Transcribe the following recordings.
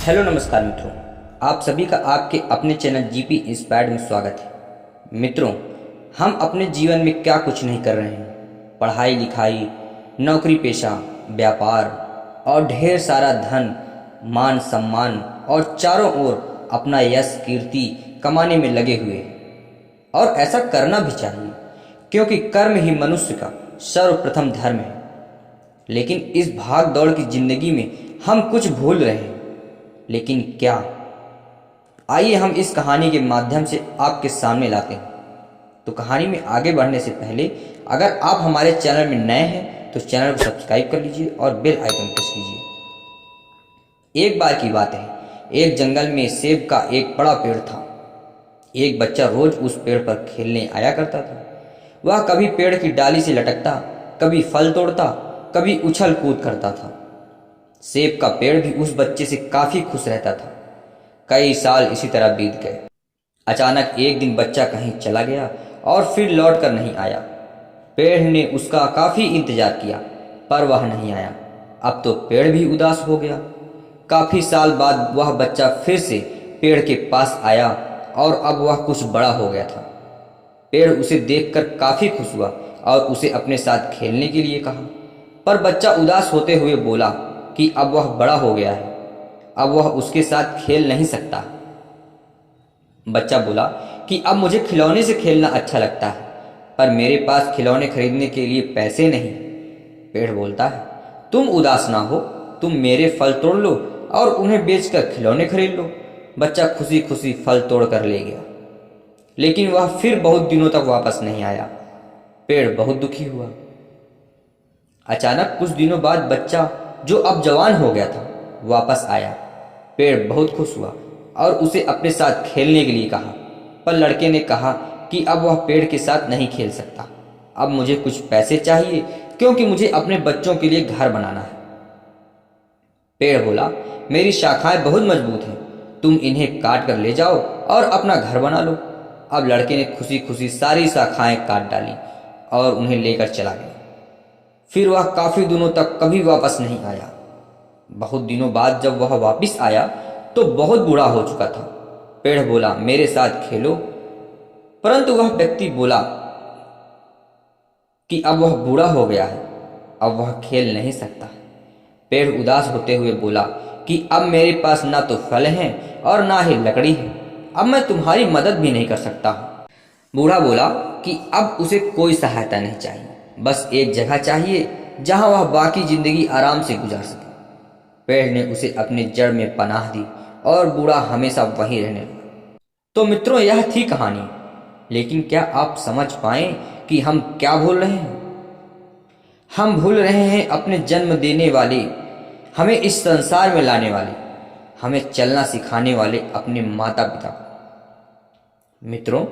Hello नमस्कार मित्रों, आप सभी का आपके अपने चैनल जीपी इंस्पायर्ड में स्वागत है। मित्रों, हम अपने जीवन में क्या कुछ नहीं कर रहे हैं। पढ़ाई लिखाई, नौकरी पेशा, व्यापार और ढेर सारा धन, मान सम्मान और चारों ओर अपना यश कीर्ति कमाने में लगे हुए हैं। और ऐसा करना भी चाहिए, क्योंकि कर्म ही मनुष्य का सर्वप्रथम धर्म है। लेकिन इस भाग दौड़ की जिंदगी में हम कुछ भूल रहे हैं। लेकिन क्या? आइए हम इस कहानी के माध्यम से आपके सामने लाते हैं। तो कहानी में आगे बढ़ने से पहले अगर आप हमारे चैनल में नए हैं तो चैनल को सब्सक्राइब कर लीजिए और बेल आइकन प्रेस कीजिए। एक बार की बात है, एक जंगल में सेब का एक बड़ा पेड़ था। एक बच्चा रोज उस पेड़ पर खेलने आया करता था। वह कभी पेड़ की डाली से लटकता, कभी फल तोड़ता, कभी उछल कूद करता था। सेब का पेड़ भी उस बच्चे से काफी खुश रहता था। कई साल इसी तरह बीत गए। अचानक एक दिन बच्चा कहीं चला गया और फिर लौट कर नहीं आया। पेड़ ने उसका काफी इंतजार किया, पर वह नहीं आया। अब तो पेड़ भी उदास हो गया। काफी साल बाद वह बच्चा फिर से पेड़ के पास आया और अब वह कुछ बड़ा हो गया था। पेड़ उसे देखकर काफी खुश हुआ और उसे अपने साथ खेलने के लिए कहा। पर बच्चा उदास होते हुए बोला कि अब वह बड़ा हो गया है, अब वह उसके साथ खेल नहीं सकता। बच्चा बोला कि अब मुझे खिलौने से खेलना अच्छा लगता है, पर मेरे पास खिलौने खरीदने के लिए पैसे नहीं। पेड़ बोलता है, तुम उदास ना हो, तुम मेरे फल तोड़ लो और उन्हें बेचकर खिलौने खरीद लो। बच्चा खुशी खुशी फल तोड़ कर ले गया, लेकिन वह फिर बहुत दिनों तक वापस नहीं आया। पेड़ बहुत दुखी हुआ। अचानक कुछ दिनों बाद बच्चा, जो अब जवान हो गया था, वापस आया। पेड़ बहुत खुश हुआ और उसे अपने साथ खेलने के लिए कहा। पर लड़के ने कहा कि अब वह पेड़ के साथ नहीं खेल सकता। अब मुझे कुछ पैसे चाहिए, क्योंकि मुझे अपने बच्चों के लिए घर बनाना है। पेड़ बोला, मेरी शाखाएं बहुत मजबूत हैं, तुम इन्हें काट कर ले जाओ और अपना घर बना लो। अब लड़के ने खुशी खुशी सारी शाखाएं काट डाली और उन्हें लेकर चला गया। फिर वह काफी दिनों तक कभी वापस नहीं आया। बहुत दिनों बाद जब वह वापस आया तो बहुत बूढ़ा हो चुका था। पेड़ बोला, मेरे साथ खेलो। परंतु वह व्यक्ति बोला कि अब वह बूढ़ा हो गया है, अब वह खेल नहीं सकता। पेड़ उदास होते हुए बोला कि अब मेरे पास ना तो फल हैं और ना ही लकड़ी है, अब मैं तुम्हारी मदद भी नहीं कर सकता। बूढ़ा बोला कि अब उसे कोई सहायता नहीं चाहिए, बस एक जगह चाहिए जहां वह बाकी जिंदगी आराम से गुजार सके। पेड़ ने उसे अपने जड़ में पनाह दी और बूढ़ा हमेशा वहीं रहने लगा। तो मित्रों, यह थी कहानी। लेकिन क्या आप समझ पाए कि हम क्या भूल रहे हैं? हम भूल रहे हैं अपने जन्म देने वाले, हमें इस संसार में लाने वाले, हमें चलना सिखाने वाले अपने माता पिता को। मित्रों,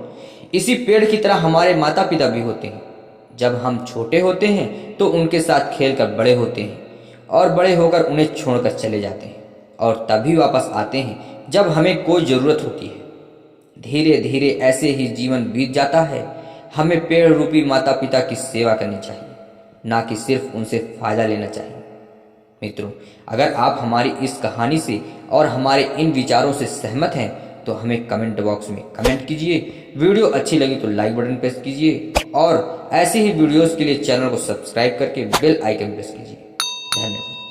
इसी पेड़ की तरह हमारे माता पिता भी होते हैं। जब हम छोटे होते हैं तो उनके साथ खेलकर बड़े होते हैं और बड़े होकर उन्हें छोड़कर चले जाते हैं, और तभी वापस आते हैं जब हमें कोई ज़रूरत होती है। धीरे धीरे ऐसे ही जीवन बीत जाता है। हमें पेड़ रूपी माता पिता की सेवा करनी चाहिए, ना कि सिर्फ उनसे फ़ायदा लेना चाहिए। मित्रों, अगर आप हमारी इस कहानी से और हमारे इन विचारों से सहमत हैं तो हमें कमेंट बॉक्स में कमेंट कीजिए। वीडियो अच्छी लगी तो लाइक बटन प्रेस कीजिए और ऐसे ही वीडियोस के लिए चैनल को सब्सक्राइब करके बेल आइकन प्रेस कीजिए। धन्यवाद।